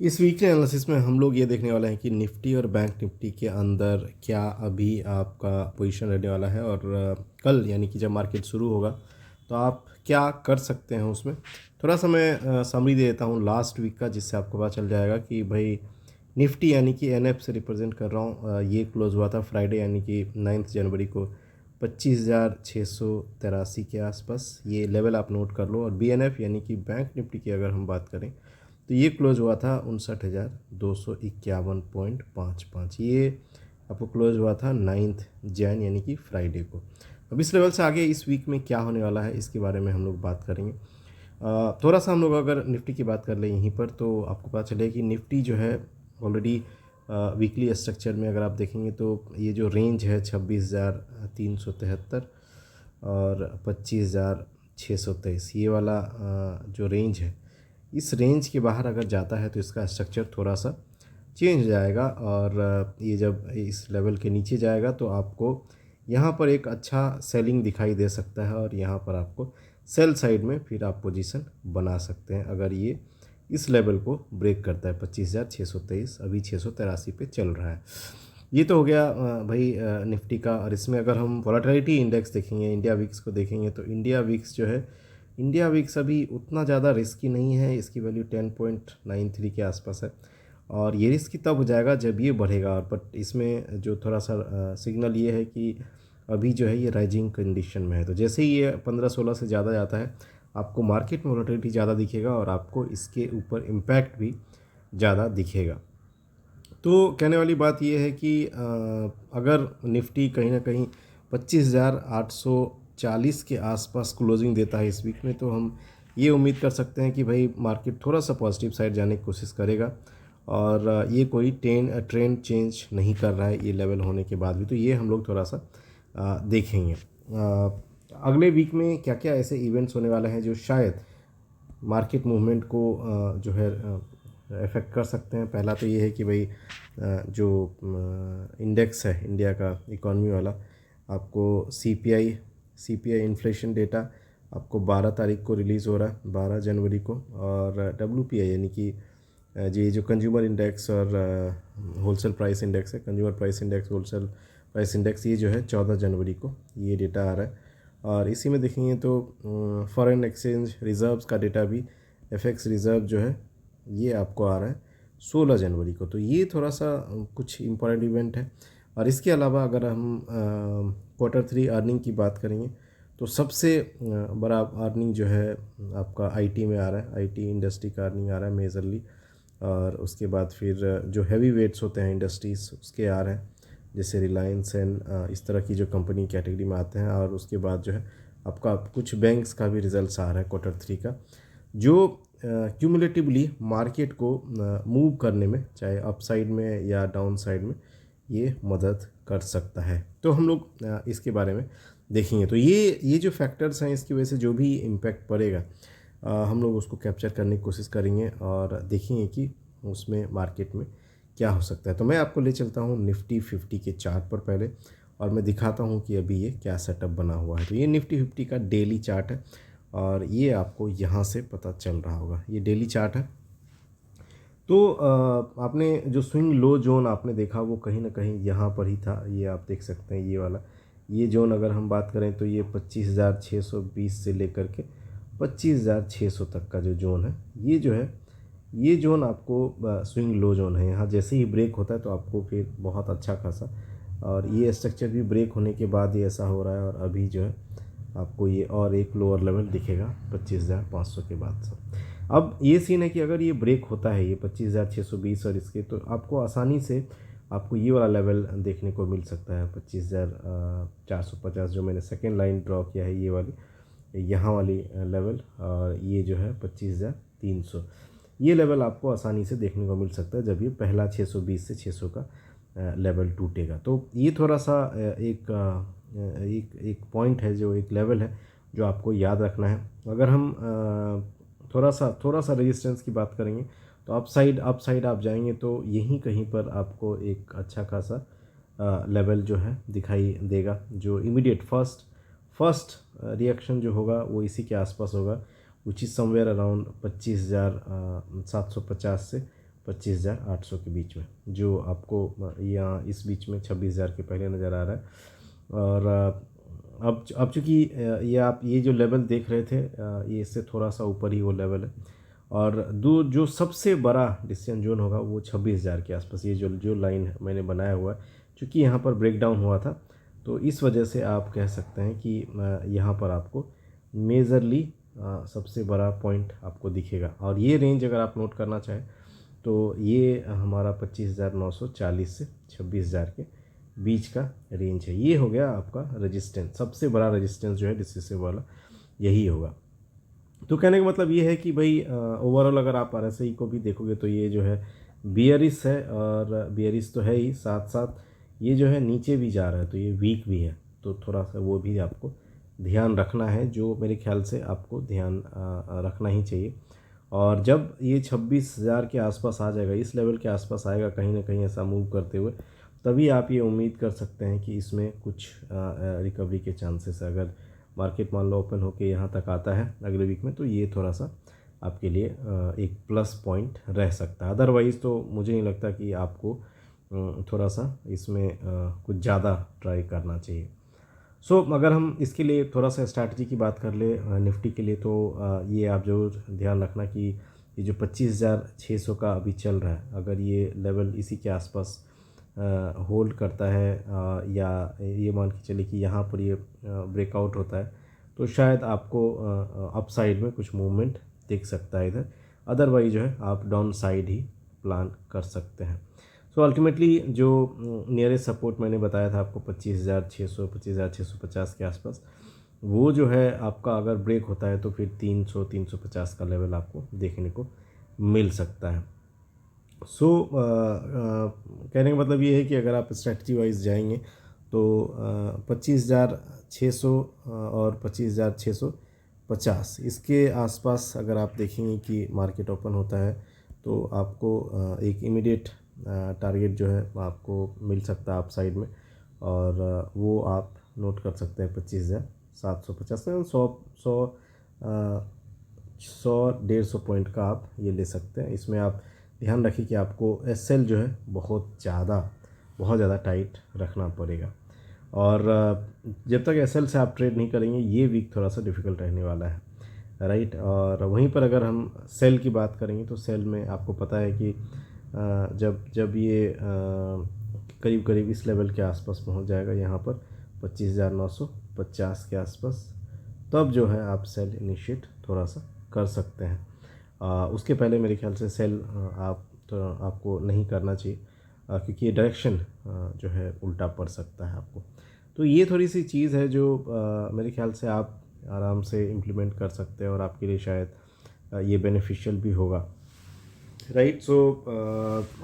इस weekly analysis में हम लोग ये देखने वाले हैं कि निफ्टी और बैंक निफ्टी के अंदर क्या अभी आपका पोजीशन रहने वाला है और कल यानी कि जब मार्केट शुरू होगा तो आप क्या कर सकते हैं उसमें। थोड़ा सा मैं समरी दे देता हूँ लास्ट वीक का, जिससे आपको पता चल जाएगा कि भाई निफ्टी यानी कि एनएफ से रिप्रेजेंट कर रहा हूँ, ये क्लोज हुआ था फ्राइडे यानी कि 9 जनवरी को 25,683 के आसपास। ये लेवल आप नोट कर लो। और बीएनएफ यानी कि बैंक निफ्टी की अगर हम बात करें तो ये क्लोज हुआ था 59,251.55। ये आपको क्लोज हुआ था 9 जैन यानी कि फ्राइडे को। अब इस लेवल से आगे इस वीक में क्या होने वाला है इसके बारे में हम लोग बात करेंगे। थोड़ा सा हम लोग अगर निफ्टी की बात कर लें यहीं पर, तो आपको पता चले कि निफ्टी जो है ऑलरेडी वीकली स्ट्रक्चर में अगर आप देखेंगे तो ये जो रेंज है 26,373 और 25,623, ये वाला जो रेंज है, इस रेंज के बाहर अगर जाता है तो इसका स्ट्रक्चर थोड़ा सा चेंज हो जाएगा। और ये जब इस लेवल के नीचे जाएगा तो आपको यहाँ पर एक अच्छा सेलिंग दिखाई दे सकता है और यहाँ पर आपको सेल साइड में फिर आप पोजीशन बना सकते हैं अगर ये इस लेवल को ब्रेक करता है। 25,623 अभी 683 पे चल रहा है। ये तो हो गया भाई निफ्टी का। और इसमें अगर हम वॉलेटिलिटी इंडेक्स देखेंगे, इंडिया विक्स को देखेंगे, तो इंडिया विक्स जो है, इंडिया विक्स अभी उतना ज़्यादा रिस्की नहीं है। इसकी वैल्यू 10.93 के आसपास है और ये रिस्की तब हो जाएगा जब ये बढ़ेगा। और बट इसमें जो थोड़ा सा सिग्नल ये है कि अभी जो है ये राइजिंग कंडीशन में है, तो जैसे ही ये 15-16 से ज़्यादा जाता है आपको मार्केट में वॉलेटिलिटी ज़्यादा दिखेगा और आपको इसके ऊपर इम्पैक्ट भी ज़्यादा दिखेगा। तो कहने वाली बात यह है कि अगर निफ्टी कहीं ना कहीं 25,840 के आसपास क्लोजिंग देता है इस वीक में, तो हम ये उम्मीद कर सकते हैं कि भाई मार्केट थोड़ा सा पॉजिटिव साइड जाने की कोशिश करेगा। और ये कोई ट्रेंड चेंज नहीं कर रहा है ये लेवल होने के बाद भी, तो ये हम लोग थोड़ा सा देखेंगे। अगले वीक में क्या क्या ऐसे इवेंट्स होने वाले हैं जो शायद मार्केट मूवमेंट को जो है इफ़ेक्ट कर सकते हैं। पहला तो ये है कि भाई जो इंडेक्स है इंडिया का इकॉनमी वाला, आपको सीपीआई इन्फ्लेशन डेटा आपको 12 तारीख को रिलीज़ हो रहा है, 12 जनवरी को। और डब्ल्यूपीआई यानी कि ये जो कंज्यूमर इंडेक्स और होलसेल प्राइस इंडेक्स है, consumer price index, wholesale price index, ये जो है 14 जनवरी को ये डेटा आ रहा है। और इसी में देखेंगे तो फॉरेन एक्सचेंज रिज़र्व्स का डेटा भी, एफएक्स रिज़र्व जो है, ये आपको आ रहा है 16 जनवरी को। तो ये थोड़ा सा कुछ इम्पोर्टेंट इवेंट है। और इसके अलावा अगर हम Q3 अर्निंग की बात करेंगे तो सबसे बड़ा अर्निंग जो है आपका आईटी में आ रहा है, आईटी इंडस्ट्री का अर्निंग आ रहा है मेजरली। और उसके बाद फिर जो हैवी वेट्स होते हैं इंडस्ट्रीज़ उसके आ रहे हैं, जैसे रिलायंस एंड इस तरह की जो कंपनी कैटेगरी में आते हैं। और उसके बाद जो है आपका कुछ बैंक्स का भी रिजल्ट्स आ रहा है Q3 का, जो क्यूमुलेटिवली मार्केट को मूव करने में, चाहे अप साइड में या डाउन साइड में, ये मदद कर सकता है। तो हम लोग इसके बारे में देखेंगे। तो ये जो फैक्टर्स हैं इसकी वजह से जो भी इम्पैक्ट पड़ेगा हम लोग उसको कैप्चर करने की कोशिश करेंगे और देखेंगे कि उसमें मार्केट में क्या हो सकता है। तो मैं आपको ले चलता हूँ निफ्टी 50 के चार्ट पर पहले, और मैं दिखाता हूँ कि अभी ये क्या सेटअप बना हुआ है। तो ये निफ्टी 50 का डेली चार्ट है और ये आपको यहाँ से पता चल रहा होगा, ये डेली चार्ट है। तो आपने जो स्विंग लो जोन आपने देखा वो कहीं ना कहीं यहाँ पर ही था, ये आप देख सकते हैं। ये वाला ये जोन अगर हम बात करें तो ये 25,620 से लेकर के 25,600 तक का जो जोन है, ये जो है ये जोन आपको स्विंग लो जोन है। यहाँ जैसे ही ब्रेक होता है तो आपको फिर बहुत अच्छा खासा, और ये स्ट्रक्चर भी ब्रेक होने के बाद ही ऐसा हो रहा है। और अभी जो है आपको ये और एक लोअर लेवल दिखेगा 25,500 के बाद से। अब ये सीन है कि अगर ये ब्रेक होता है ये 25,620 और इसके, तो आपको आसानी से आपको ये वाला लेवल देखने को मिल सकता है 25,450, जो मैंने सेकेंड लाइन ड्रॉ किया है, ये वाली यहाँ वाली लेवल। और ये जो है 25,300, ये लेवल आपको आसानी से देखने को मिल सकता है जब ये पहला 620 से 600 का लेवल टूटेगा। तो ये थोड़ा सा एक पॉइंट है, जो एक लेवल है जो आपको याद रखना है। अगर हम थोड़ा सा रेजिस्टेंस की बात करेंगे तो अप साइड आप जाएंगे तो यहीं कहीं पर आपको एक अच्छा खासा लेवल जो है दिखाई देगा, जो इमीडिएट फर्स्ट रिएक्शन जो होगा वो इसी के आसपास होगा, विच इज़ समवेयर अराउंड 25,750 से 25,800 के बीच में, जो आपको यहाँ इस बीच में 26,000 के पहले नज़र आ रहा है। और अब चूँकि ये आप ये जो लेवल देख रहे थे, ये इससे थोड़ा सा ऊपर ही वो लेवल है। और जो सबसे बड़ा डिसीजन जोन होगा वो 26,000 के आसपास, ये जो लाइन है मैंने बनाया हुआ है, चूँकि यहाँ पर ब्रेकडाउन हुआ था तो इस वजह से आप कह सकते हैं कि यहाँ पर आपको मेजरली सबसे बड़ा पॉइंट आपको दिखेगा। और ये रेंज अगर आप नोट करना चाहें तो ये हमारा 25,940 से 26,000 के बीच का रेंज है। ये हो गया आपका रेजिस्टेंस, सबसे बड़ा रेजिस्टेंस जो है डिसिसिव वाला यही होगा। तो कहने का मतलब ये है कि भाई ओवरऑल अगर आप आरएसआई को भी देखोगे तो ये जो है बियरिश है, और बियरिश तो है ही, साथ साथ ये जो है नीचे भी जा रहा है तो ये वीक भी है। तो थोड़ा सा वो भी आपको ध्यान रखना है, जो मेरे ख्याल से आपको ध्यान रखना ही चाहिए। और जब ये 26,000 के आसपास आ जाएगा, इस लेवल के आसपास आएगा कहीं ना कहीं ऐसा मूव करते हुए, तभी आप ये उम्मीद कर सकते हैं कि इसमें कुछ रिकवरी के चांसेस है। अगर मार्केट मान लो ओपन होके यहाँ तक आता है अगले वीक में, तो ये थोड़ा सा आपके लिए एक प्लस पॉइंट रह सकता है। अदरवाइज़ तो मुझे नहीं लगता कि आपको थोड़ा सा इसमें कुछ ज़्यादा ट्राई करना चाहिए। सो अगर हम इसके लिए थोड़ा सा स्ट्रैटेजी की बात कर ले निफ्टी के लिए, तो ये आप ज़रूर ध्यान रखना कि ये जो 25,600 का अभी चल रहा है, अगर ये लेवल इसी के आसपास होल्ड करता है, या ये मान के चलिए कि यहाँ पर ये ब्रेकआउट होता है, तो शायद आपको अपसाइड में कुछ मूवमेंट दिख सकता है इधर। अदरवाइज जो है आप डाउन साइड ही प्लान कर सकते हैं। सो अल्टीमेटली जो नियरेस्ट सपोर्ट मैंने बताया था आपको 25,600 25,650 के आसपास, वो जो है आपका अगर ब्रेक होता है तो फिर 300 350 का लेवल आपको देखने को मिल सकता है। सो कहने का मतलब ये है कि अगर आप स्ट्रेटजी वाइज जाएंगे तो 25,600 और 25,650 इसके आसपास अगर आप देखेंगे कि मार्केट ओपन होता है, तो आपको एक इमीडिएट टारगेट जो है आपको मिल सकता है अप साइड में, और वो आप नोट कर सकते हैं 25,750 में। 100 150 पॉइंट का आप ये ले सकते हैं। इसमें आप ध्यान रखिए कि आपको एसएल जो है बहुत ज़्यादा टाइट रखना पड़ेगा। और जब तक एसएल से आप ट्रेड नहीं करेंगे, ये वीक थोड़ा सा डिफ़िकल्ट रहने वाला है, राइट। और वहीं पर अगर हम सेल की बात करेंगे तो सेल में आपको पता है कि जब ये करीब करीब इस लेवल के आसपास पहुंच जाएगा, यहाँ पर 25,950 के आसपास, तब जो है आप सेल इनिशिएट थोड़ा सा कर सकते हैं। उसके पहले मेरे ख्याल से सेल आपको नहीं करना चाहिए, क्योंकि ये डायरेक्शन जो है उल्टा पड़ सकता है आपको। तो ये थोड़ी सी चीज़ है जो मेरे ख्याल से आप आराम से इम्प्लीमेंट कर सकते हैं, और आपके लिए शायद ये बेनिफिशियल भी होगा, राइट। सो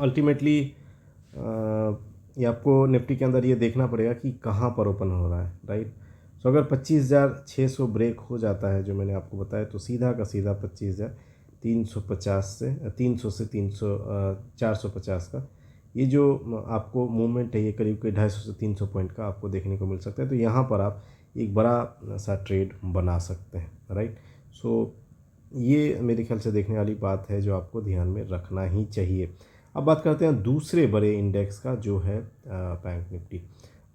अल्टीमेटली ये आपको निफ्टी के अंदर ये देखना पड़ेगा कि कहाँ पर ओपन हो रहा है, राइट। सो अगर 25,600 ब्रेक हो जाता है जो मैंने आपको बताया, तो सीधा का सीधा 25,350 से 300 से 450 का ये जो आपको मूवमेंट है, ये करीब 250 से 300 पॉइंट का आपको देखने को मिल सकता है। तो यहाँ पर आप एक बड़ा सा ट्रेड बना सकते हैं, राइट। सो ये मेरे ख्याल से देखने वाली बात है जो आपको ध्यान में रखना ही चाहिए। अब बात करते हैं दूसरे बड़े इंडेक्स का, जो है बैंक निफ्टी।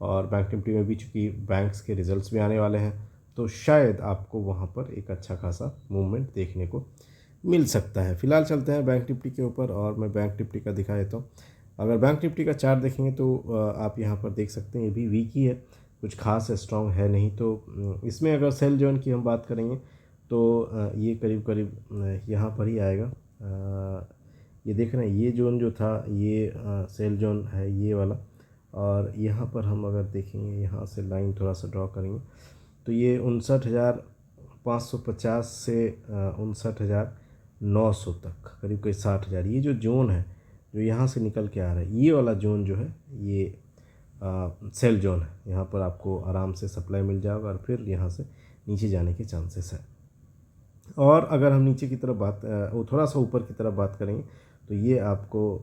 और बैंक निफ्टी में भी चूँकि बैंक्स के रिजल्ट्स भी आने वाले हैं, तो शायद आपको वहाँ पर एक अच्छा खासा मूवमेंट देखने को मिल सकता है। फिलहाल चलते हैं बैंक निफ्टी के ऊपर, और मैं बैंक निफ्टी का दिखा देता हूँ। अगर बैंक निफ्टी का चार्ट देखेंगे तो आप यहाँ पर देख सकते हैं ये भी वीक ही है, कुछ खास स्ट्रॉन्ग है नहीं। तो इसमें अगर सेल जोन की हम बात करेंगे तो ये करीब करीब यहाँ पर ही आएगा। ये देख रहे हैं, ये जोन जो था ये सेल जोन है ये वाला। और यहाँ पर हम अगर देखेंगे, यहाँ से लाइन थोड़ा सा ड्रॉ करेंगे, तो ये 59,550 से 59,900 तक, करीब करीब 60,000, ये जो जोन है जो यहाँ से निकल के आ रहा है, ये वाला जोन जो है ये सेल जोन है। यहाँ पर आपको आराम से सप्लाई मिल जाएगा, और फिर यहाँ से नीचे जाने के चांसेस है। और अगर हम नीचे की तरफ थोड़ा सा ऊपर की तरफ बात करेंगे, तो ये आपको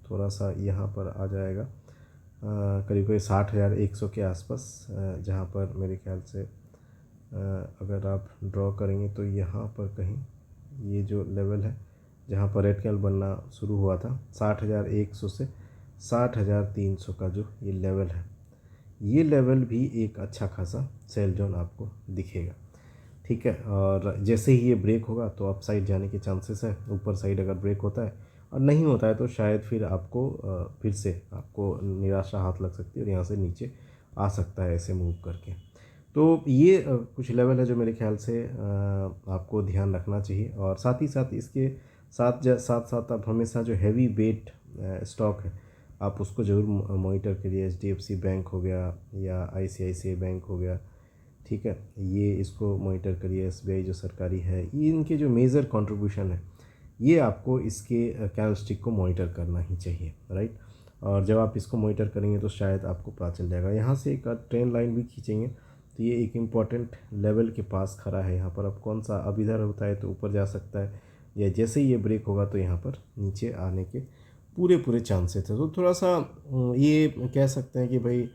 थोड़ा सा यहाँ पर आ जाएगा करीब करीब 60,100 के आसपास, जहाँ पर मेरे ख्याल से अगर आप ड्रॉ करेंगे तो यहाँ पर कहीं ये जो लेवल है जहाँ पर रेड कैंडल बनना शुरू हुआ था 60,100 से 60,300 का जो ये लेवल है, ये लेवल भी एक अच्छा खासा सेल जोन आपको दिखेगा। ठीक है, और जैसे ही ये ब्रेक होगा तो अप साइड जाने के चांसेस है। ऊपर साइड अगर ब्रेक होता है और नहीं होता है तो शायद फिर आपको फिर से आपको निराशा हाथ लग सकती है और यहाँ से नीचे आ सकता है ऐसे मूव करके। तो ये कुछ लेवल है जो मेरे ख्याल से आपको ध्यान रखना चाहिए। और साथ ही साथ इसके साथ साथ आप हमेशा जो हैवी वेट स्टॉक है आप उसको ज़रूर मॉनिटर करिए। HDFC बैंक हो गया या ICICI बैंक हो गया, ठीक है, ये इसको मॉनिटर करिए। SBI जो सरकारी है, ये इनके जो मेजर कंट्रीब्यूशन है ये आपको इसके कैंडलस्टिक को मॉनिटर करना ही चाहिए, राइट। और जब आप इसको मॉनिटर करेंगे तो शायद आपको पता चल जाएगा। यहाँ से एक ट्रेंड लाइन भी खींचेंगे तो ये एक इम्पॉर्टेंट लेवल के पास खड़ा है। यहाँ पर अब कौन सा, अब इधर होता है तो ऊपर जा सकता है, या जैसे ही ये ब्रेक होगा तो यहाँ पर नीचे आने के पूरे चांसेस है। तो थोड़ा सा ये कह सकते हैं कि भाई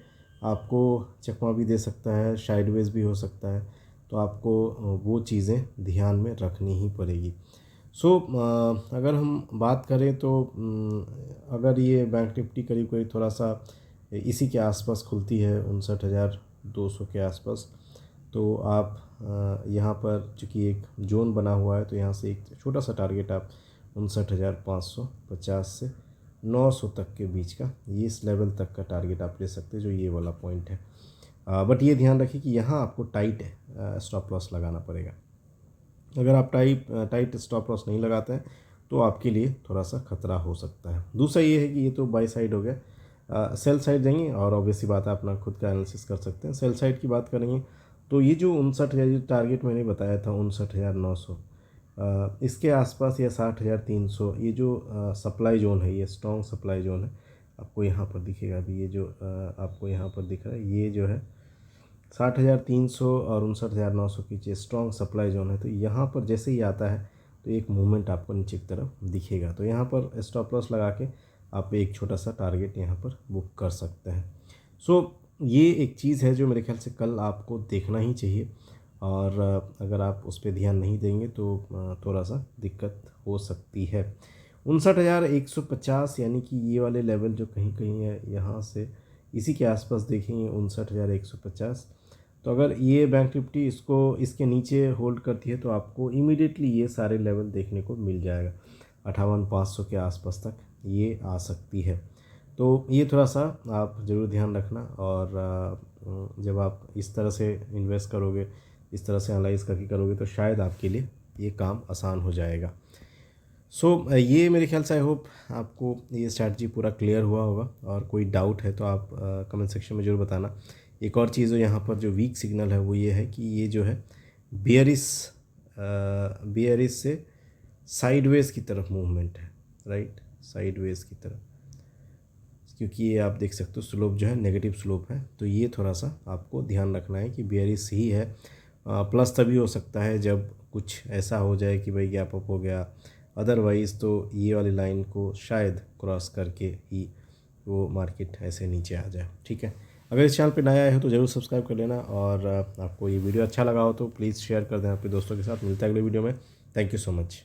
आपको चकमा भी दे सकता है, साइडवेज भी हो सकता है, तो आपको वो चीज़ें ध्यान में रखनी ही पड़ेगी। सो अगर हम बात करें तो अगर ये बैंक निफ्टी करीब करीब थोड़ा सा इसी के आसपास खुलती है 59,200 के आसपास, तो आप यहाँ पर चूँकि एक जोन बना हुआ है तो यहाँ से एक छोटा सा टारगेट आप 59,550 से 900 तक के बीच का, ये इस लेवल तक का टारगेट आप ले सकते हैं जो ये वाला पॉइंट है। बट ये ध्यान रखिए कि यहाँ आपको टाइट स्टॉप लॉस लगाना पड़ेगा। अगर आप टाइट स्टॉप लॉस नहीं लगाते हैं तो आपके लिए थोड़ा सा खतरा हो सकता है। दूसरा ये है कि ये तो बाई साइड हो गया, सेल साइड जाएंगे और ऑब्वियसली बात है अपना खुद का एनालिसिस कर सकते हैं। सेल साइड की बात करेंगे तो ये जो 59,000 टारगेट मैंने बताया था 59,900, इसके आसपास या 60,300, ये जो सप्लाई जोन है, ये स्ट्रॉन्ग सप्लाई जोन है। आपको यहाँ पर दिखेगा अभी ये जो आपको यहाँ पर दिख रहा है, ये जो है 60,300 और 59,900 की जो स्ट्रॉन्ग सप्लाई जोन है। तो यहाँ पर जैसे ही आता है तो एक मूवमेंट आपको नीचे की तरफ दिखेगा, तो यहाँ पर स्टॉप लॉस लगा के आप एक छोटा सा टारगेट यहाँ पर बुक कर सकते हैं। सो ये एक चीज़ है जो मेरे ख्याल से कल आपको देखना ही चाहिए, और अगर आप उस पर ध्यान नहीं देंगे तो थोड़ा सा दिक्कत हो सकती है। 59,150 यानी कि ये वाले लेवल जो कहीं कहीं है, यहाँ से इसी के आसपास देखेंगे 59,150। तो अगर ये बैंक निफ्टी इसको इसके नीचे होल्ड करती है तो आपको इमीडिएटली ये सारे लेवल देखने को मिल जाएगा। 58,500 के आसपास तक ये आ सकती है। तो ये थोड़ा सा आप ज़रूर ध्यान रखना, और जब आप इस तरह से इन्वेस्ट करोगे, इस तरह से एनालाइज करके करोगे तो शायद आपके लिए ये काम आसान हो जाएगा। सो ये मेरे ख्याल से आई होप आपको ये स्ट्रैटेजी पूरा क्लियर हुआ होगा, और कोई डाउट है तो आप कमेंट सेक्शन में ज़रूर बताना। एक और चीज़ यहाँ पर जो वीक सिग्नल है वो ये है कि ये जो है बियरिश से साइडवेज की तरफ मूवमेंट है, राइट, साइडवेज की तरफ, क्योंकि ये आप देख सकते हो स्लोप जो है नेगेटिव स्लोप है। तो ये थोड़ा सा आपको ध्यान रखना है कि बियरिश ही है। प्लस तभी हो सकता है जब कुछ ऐसा हो जाए कि भाई गैप अप हो गया, अदरवाइज़ तो ये वाली लाइन को शायद क्रॉस करके ही वो मार्केट ऐसे नीचे आ जाए। ठीक है, अगर इस चैनल पे नया आए हो तो ज़रूर सब्सक्राइब कर लेना, और आपको ये वीडियो अच्छा लगा हो तो प्लीज़ शेयर कर देना अपने दोस्तों के साथ। मिलता है अगले वीडियो में। Thank you so much.